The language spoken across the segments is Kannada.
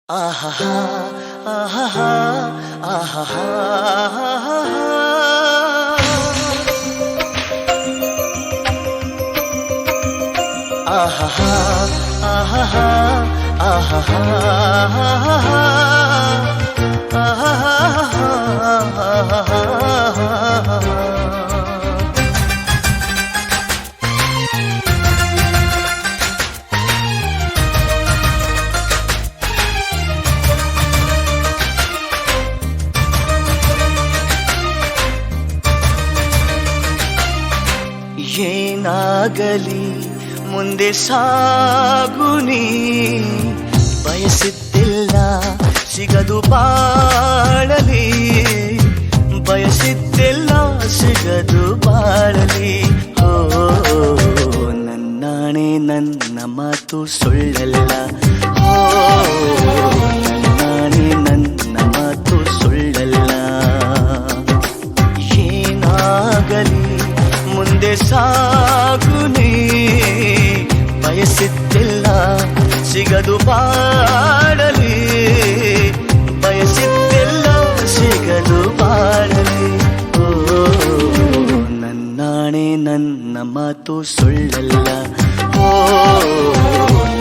ಆಹಾ ಆಹಾ ಆಹಾ ಆಹಾ ಆಹಾ ಏನಾಗಲಿ ಮುಂದೆ ಸಾಗುನಿ ಬಯಸಿದ್ದಿಲ್ಲ ಸಿಗದು ಬಾಳಲಿ ಬಯಸಿದ್ದಿಲ್ಲ ಸಿಗದು ಬಾಳಲಿ ಓ ನನ್ನಾಣೆ ನನ್ನ ಮಾತು ಸುಳ್ಳಲ್ಲ ಓ ನನ್ನಾಣೆ ನನ್ನ ಮಾತು ಸುಳ್ಳಲ್ಲ ಏನಾಗಲಿ ಮುಂದೆ ಸಾಗುನಿ ಬಯಸಿದ್ದಿಲ್ಲ ಸಿಗದು ಬಾಳಲಿ ಬಯಸಿದ್ದಿಲ್ಲ ಸಿಗದು ಬಾಳಲಿ ಓ ನನ್ನಾಣೆ ನನ್ನ ಮಾತು ಸುಳ್ಳಲ್ಲ ಓ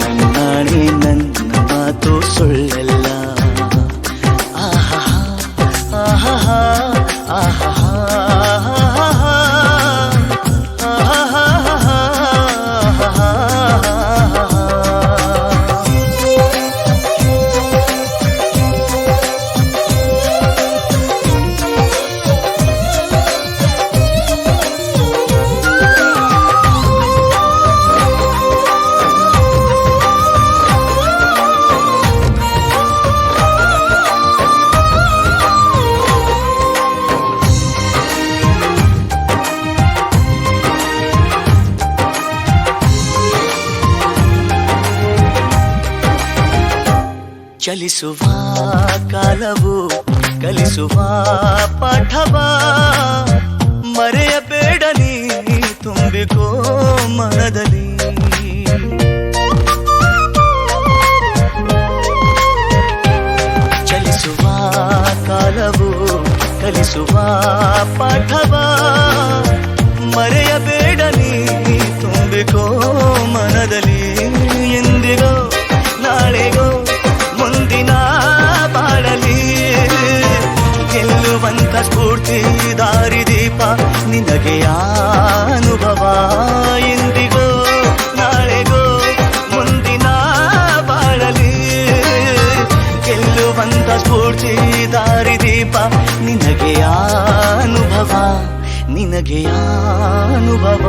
ನನ್ನಾಣೆ ನನ್ನ ಮಾತು ಸುಳ್ಳಲ್ಲ ಆಹಾ ಆಹಾ ಆಹಾ ಚಲಿಸುವ ಕಾಲವು ಕಲಿಸುವ ಪಾಠವ ಮರೆಯಬೇಡ ನೀ ತುಂಬಿಕೋ ಮನದಲ್ಲಿ ಚಲಿಸುವ ಕಾಲವು ಕಲಿಸುವ ಪಾಠವ ಮರೆಯಬೇಡ ನೀ ತುಂಬಿಕೋ ಮನದಲ್ಲಿ ಎಂದಿಗೋ ನಾಳೆಗೋ ಮುಂದಿನ ಬಾಳಲಿ ಗೆಲ್ಲುವಂತ ಸ್ಫೂರ್ತಿ ದಾರಿದೀಪ ನಿನಗೆ ಅನುಭವ ಎಂದಿಗೋ ನಾಳೆಗೋ ಮುಂದಿನ ಬಾಳಲಿ ಗೆಲ್ಲುವಂತ ಸ್ಫೂರ್ತಿ ದಾರಿದೀಪ ನಿನಗೆ ಅನುಭವ ನಿನಗೆ ಅನುಭವ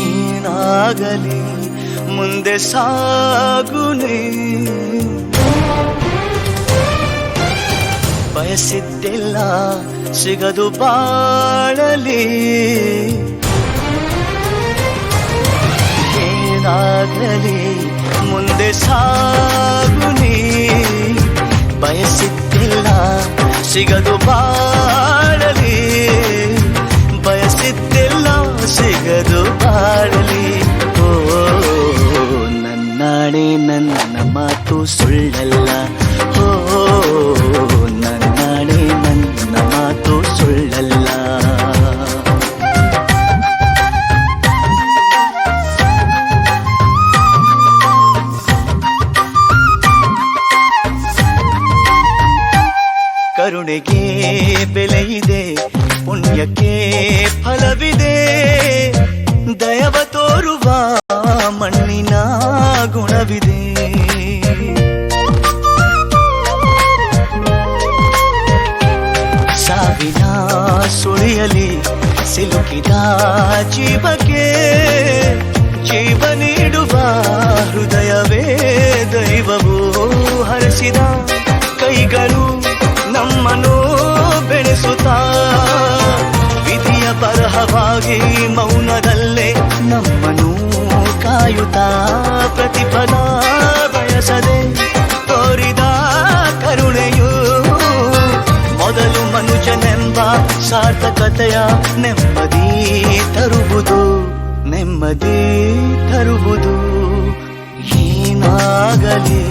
ಏನಾಗಲಿ ಮುಂದೆ ಸಾಗುನಿ ಬಯಸಿದ್ದಿಲ್ಲ ಸಿಗದು ಬಾಳಲಿ ಏನಾಗಲಿ ಮುಂದೆ ಸಾಗುನಿ ಬಯಸಿದ್ದಿಲ್ಲ ಸಿಗದು ಬಾಳಲಿ ಬಯಸಿದ್ದಿಲ್ಲ ಸಿಗದು ಬಾಳಲಿ ಓ ನನ್ನಾಣೆ ನನ್ನ ಮಾತು ಸುಳ್ಳಲ್ಲ ಓ ನನ್ನಾಣೆ ನನ್ನ ಮಾತು ಸುಳ್ಳಲ್ಲ ಕರುಣೆಗೆ ಬೆಲೆಯಿದೆ ಪುಣ್ಯಕ್ಕೆ ಫಲವಿದೆ ದಯವ ತೋರುವ ಮಣ್ಣಿನ ಗುಣವಿದೆ ಸಾವಿನ ಸುಳಿಯಲಿ ಸಿಲುಕಿದ ಜೀವಕ್ಕೆ ಜೀವ ನೀಡುವ ಹೃದಯವೇ ದೈವವು ಹರಿಸಿದ ಕೈಗಳು ನಮ್ಮನ್ನು ಬೆಳೆಸುತ್ತಾ ವಿಧಿಯ ಬರಹವಾಗಿ ಮೌನದಲ್ಲೇ ನಮ್ಮನ್ನು ಕಾಯುತ್ತಾ ಪ್ರತಿಫಲ ಬಯಸದೆ ತೋರಿದ ಕರುಣೆಯು ಮೊದಲು ಮನುಜನೆಂಬ ಸಾರ್ಥಕತೆಯ ನೆಮ್ಮದಿ ತರುವುದು ನೆಮ್ಮದಿ ತರುವುದು ಏನಾಗಲಿ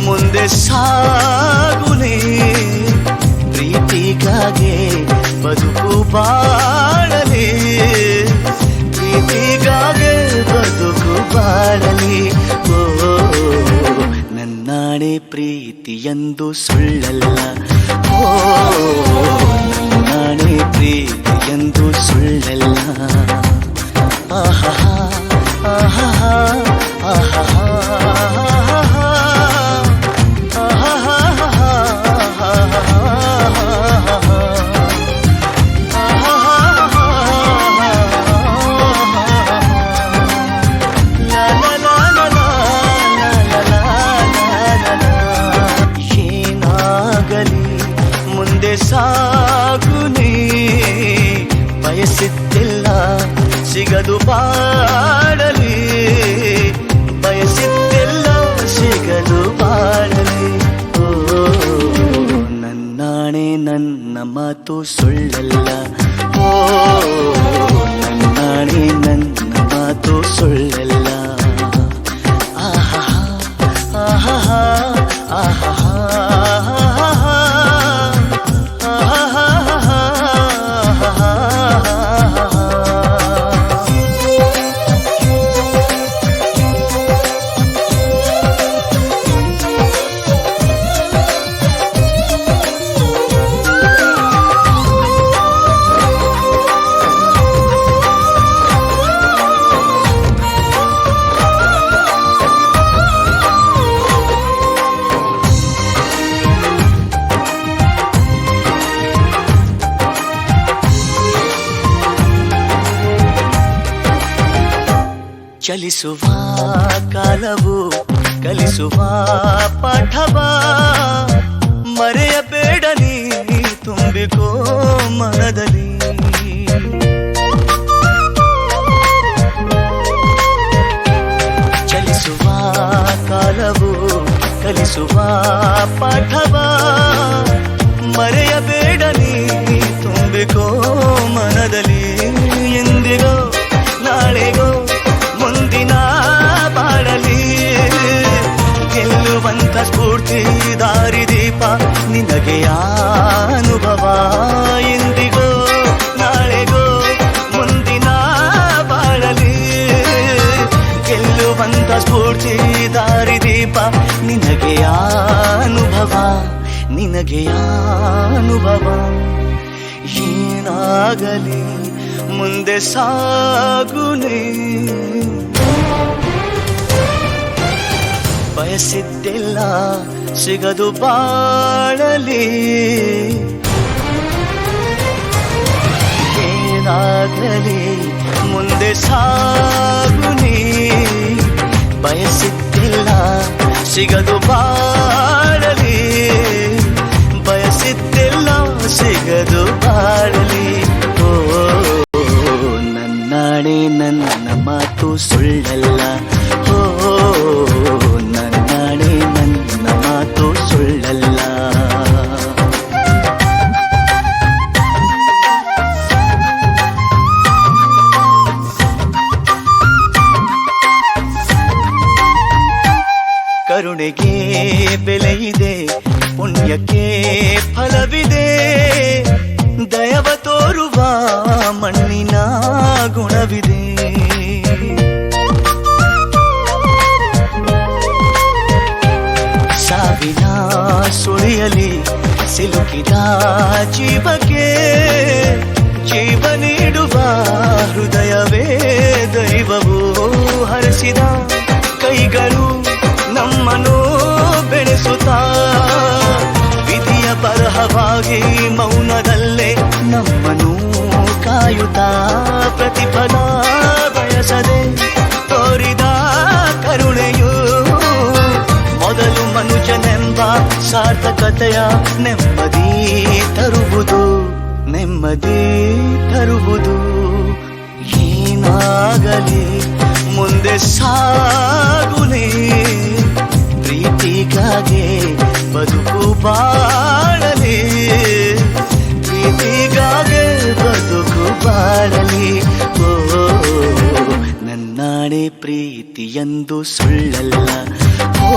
ಮುಂದೆ ಮುಂದೆ ಸಾಗುನೇ ಪ್ರೀತಿಗಾಗೆ ಬದುಕು ಬಾಳಲಿ ಪ್ರೀತಿಗಾಗೆ ಬದುಕು ಬಾಳಲಿ ಓ ನನ್ನಾಣೆ ಪ್ರೀತಿಯೆಂದು ಸುಳ್ಳಲ್ಲ ಓ ನನ್ನಾಣೆ ಪ್ರೀತಿಯೆಂದು ಸುಳ್ಳಲ್ಲ ಆಹಾ ಆಹಾ ಆಹಾ ಮುಂದೆ ಸಾಗುನೇ ಬಯಸಿದ್ದಿಲ್ಲ ಸಿಗದು ಬಾಳಲಿ ಬಯಸಿದ್ದಿಲ್ಲ ಸಿಗದು ಬಾಳಲಿ ಓ ನನ್ನಾಣೆ ನನ್ನ ಮಾತು ಸುಳ್ಳಲ್ಲ ಓ ನನ್ನಾಣೆ ನನ್ನ ಮಾತು ಸುಳ್ಳಲ್ಲ ಆಹಾ ಆಹಾ ಆಹಾ ಚಲಿಸುವ ಕಾಲವು ಕಲಿಸುವ ಪಾಠವ ಮರೆಯಬೇಡ ನೀ ತುಂಬಿಕೋ ಮನದಲ್ಲಿ ಚಲಿಸುವ ಕಾಲವು ಕಲಿಸುವ ಪಾಠವ ಮರೆಯಬೇಡ ನೀ ತುಂಬಿಕೋ ಮನದಲ್ಲಿ ಎಂದಿಗೋ ನಾಳೆಗೋ ಮುಂದಿನ ಬಾಳಲಿ ಗೆಲ್ಲುವಂತ ಸ್ಫೂರ್ತಿ ದಾರಿದೀಪ ನಿನಗೆ ಅನುಭವ ಎಂದಿಗೋ ನಾಳೆಗೋ ಮುಂದಿನ ಬಾಳಲಿ ಗೆಲ್ಲುವಂತ ಸ್ಫೂರ್ತಿ ದಾರಿದೀಪ ನಿನಗೆ ಅನುಭವ ನಿನಗೆ ಅನುಭವ ಏನಾಗಲಿ ಮುಂದೆ ಸಾಗುನೇ ಬಯಸಿದ್ದಿಲ್ಲ ಸಿಗದು ಬಾಳಲಿ ಏನಾಗಲಿ ಮುಂದೆ ಸಾಗುನೇ ಬಯಸಿದ್ದಿಲ್ಲ ಸಿಗದು ಬಾಳಲಿ ಬಯಸಿದ್ದಿಲ್ಲ ಸಿಗದು ಬಾಳಲಿ ಓ ನನ್ನಾಣೆ ನನ್ನ ಮಾತು ಸುಳ್ಳಲ್ಲ ಓ ನನ್ನಾಣೆ ನನ್ನ ಮಾತು ಸುಳ್ಳಲ್ಲ ಕರುಣೆಗೆ ಬೆಲೆಯಿದೆ ಪುಣ್ಯಕ್ಕೆ ಫಲವಿದೆ ದಯವ ತೋರುವ ಮಣ್ಣಿನ ಗುಣವಿದೆ ಸಾವಿನ ಸುಳಿಯಲಿ ಸಿಲುಕಿದ ಜೀವಕ್ಕೆ ಜೀವ ನೀಡುವ ಹೃದಯವೇ ದೈವವು ಹರಿಸಿದ ಕೈಗಳು ನಮ್ಮನ್ನು ಬೆಳೆಸುತ್ತಾ ವಿಧಿಯ ಬರಹವಾಗಿ ಮೌನದಲ್ಲೇ ನಮ್ಮನ್ನು ಕಾಯುತ್ತಾ ಪ್ರತಿಫಲ ಬಯಸದೆ ತೋರಿದ ಕರುಣೆಯು ಮೊದಲು ಮನುಜನೆಂಬ ಸಾರ್ಥಕತೆಯ ನೆಮ್ಮದಿ ತರುವುದು ನೆಮ್ಮದಿ ತರುವುದು ಏನಾಗಲಿ ಮುಂದೆ ಸಾಗುನೇ ಪ್ರೀತಿಗಾಗೆ ಬದುಕು ಬಾಳಲಿ ಪ್ರೀತಿಗಾಗೆ ಬದುಕು ಬಾಳಲಿ ಓ ನನ್ನಾಣೆ ಪ್ರೀತಿಯೆಂದು ಸುಳ್ಳಲ್ಲ ಓ